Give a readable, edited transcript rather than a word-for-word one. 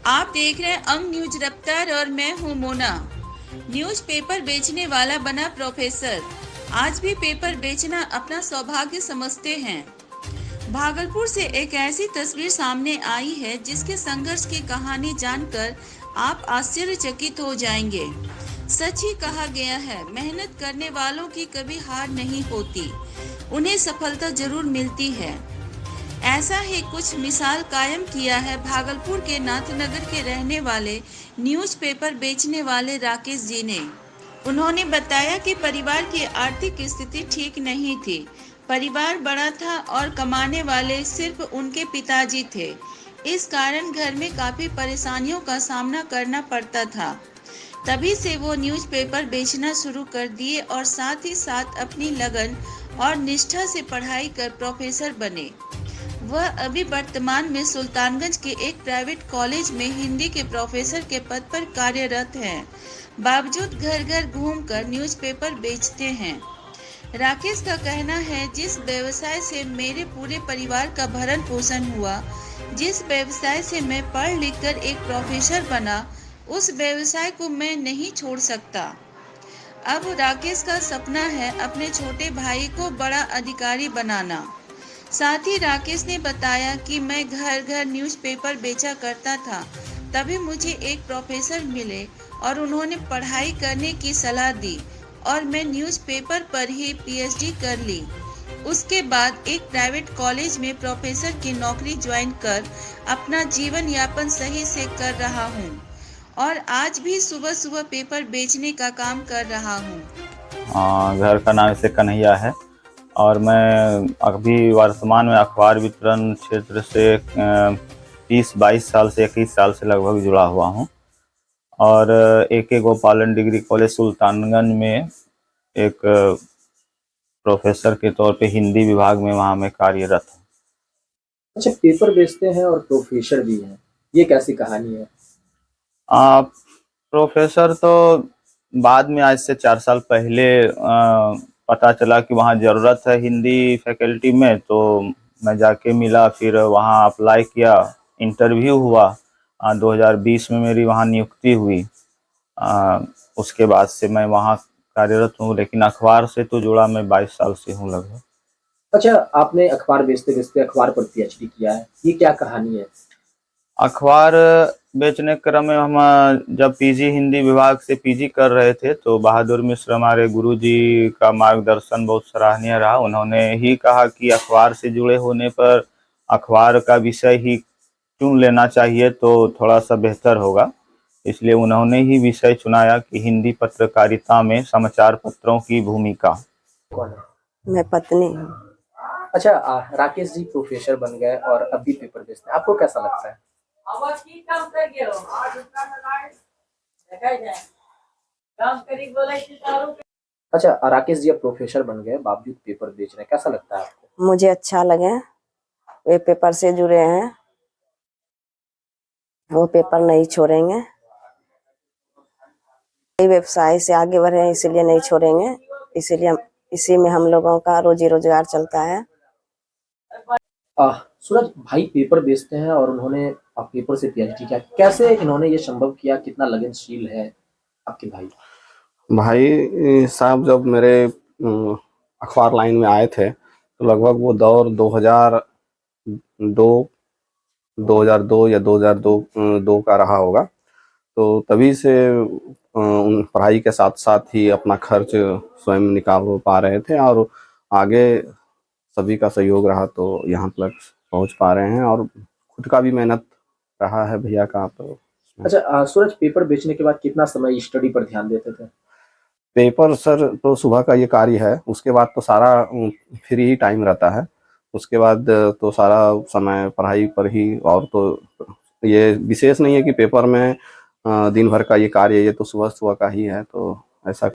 आप देख रहे हैं अंग न्यूज रफ्तार और मैं हूं मोना। न्यूज़पेपर बेचने वाला बना प्रोफेसर। आज भी पेपर बेचना अपना सौभाग्य समझते हैं। भागलपुर से एक ऐसी तस्वीर सामने आई है जिसके संघर्ष की कहानी जानकर आप आश्चर्यचकित हो जाएंगे। सच ही कहा गया है, मेहनत करने वालों की कभी हार नहीं होती, उन्हें सफलता जरूर मिलती है। ऐसा ही कुछ मिसाल कायम किया है भागलपुर के नाथनगर के रहने वाले न्यूज़पेपर बेचने वाले राकेश जी ने। उन्होंने बताया कि परिवार की आर्थिक स्थिति ठीक नहीं थी। परिवार बड़ा था और कमाने वाले सिर्फ उनके पिताजी थे। इस कारण घर में काफी परेशानियों का सामना करना पड़ता था। तभी से वो न्यूज़पेपर बेचना शुरू कर दिए और साथ ही साथ अपनी लगन और निष्ठा से पढ़ाई कर प्रोफेसर बने। वह अभी वर्तमान में सुल्तानगंज के एक प्राइवेट कॉलेज में हिंदी के प्रोफेसर के पद पर कार्यरत हैं। बावजूद घर घर घूमकर न्यूज़पेपर बेचते हैं। राकेश का कहना है, जिस व्यवसाय से मेरे पूरे परिवार का भरण पोषण हुआ, जिस व्यवसाय से मैं पढ़ लिख कर एक प्रोफेसर बना, उस व्यवसाय को मैं नहीं छोड़ सकता। अब राकेश का सपना है अपने छोटे भाई को बड़ा अधिकारी बनाना। साथ ही राकेश ने बताया कि मैं घर घर न्यूज़पेपर बेचा करता था, तभी मुझे एक प्रोफेसर मिले और उन्होंने पढ़ाई करने की सलाह दी और मैं न्यूज़पेपर पर ही पीएचडी कर ली। उसके बाद एक प्राइवेट कॉलेज में प्रोफेसर की नौकरी ज्वाइन कर अपना जीवन यापन सही से कर रहा हूँ और आज भी सुबह सुबह पेपर बेचने का काम कर रहा हूँ। घर का नाम से कन्हैया है और मैं अभी वर्तमान में अखबार वितरण क्षेत्र से 30-22 साल से 21 साल से लगभग जुड़ा हुआ हूँ और AK गोपालन डिग्री कॉलेज सुल्तानगंज में एक प्रोफेसर के तौर पे हिंदी विभाग में वहाँ मैं कार्यरत हूँ। अच्छा, पेपर बेचते हैं और प्रोफेसर भी हैं, ये कैसी कहानी है? प्रोफेसर तो बाद में, आज से 4 साल पहले पता चला कि वहाँ ज़रूरत है हिंदी फैकल्टी में, तो मैं जाके मिला, फिर वहाँ अप्लाई किया, इंटरव्यू हुआ। 2020 में मेरी वहाँ नियुक्ति हुई। उसके बाद से मैं वहाँ कार्यरत हूँ, लेकिन अखबार से तो जुड़ा मैं 22 साल से हूँ लगभग। अच्छा, आपने अखबार बेचते बेचते अखबार पर पीएचडी किया है, ये क्या कहानी है? अखबार बेचने के क्रम में हम जब पीजी हिंदी विभाग से पीजी कर रहे थे तो बहादुर मिश्र हमारे गुरुजी का मार्गदर्शन बहुत सराहनीय रहा। उन्होंने ही कहा कि अखबार से जुड़े होने पर अखबार का विषय ही चुन लेना चाहिए तो थोड़ा सा बेहतर होगा। इसलिए उन्होंने ही विषय चुनाया कि हिंदी पत्रकारिता में समाचार पत्रों की भूमिका। कौन है? मैं पत्नी हूँ। अच्छा, राकेश जी प्रोफेसर बन गए और अभी पेपर बेचते हैं, आपको कैसा लगता है? अच्छा, राकेश जी अब प्रोफेसर बन गए, बावजूद पेपर बेच रहे हैं, कैसा लगता है आपको? मुझे अच्छा लगे, वे पेपर से जुड़े हैं, वो पेपर नहीं छोड़ेंगे। व्यवसाय से आगे बढ़े हैं, इसीलिए नहीं छोड़ेंगे। इसीलिए इसी में हम लोगों का रोजी रोजगार चलता है। सूरज भाई पेपर बेचते हैं और उन्होंने पेपर से पीएचडी किया, कैसे इन्होंने ये संभव किया? कितना लगनशील है आपके भाई? भाई साहब जब मेरे अखबार लाइन में आए थे तो लगभग वो दौर 2002 या 2002 का रहा होगा। तो तभी से उन पढ़ाई के साथ साथ ही अपना खर्च स्वयं निकाल पा रहे थे और आगे सभी का सहयोग रहा तो यहाँ तक पहुँच पा रहे हैं और खुद का भी मेहनत रहा है भैया का। तो अच्छा, सूरज पेपर बेचने के बाद कितना समय स्टडी पर ध्यान देते थे? पेपर सर तो सुबह का ये कार्य है, उसके बाद तो सारा फ्री ही टाइम रहता है। उसके बाद तो सारा समय पढ़ाई पर ही, और तो ये विशेष नहीं है कि पेपर में दिन भर का ये कार्य, ये तो सुबह सुबह का ही है। तो ऐसा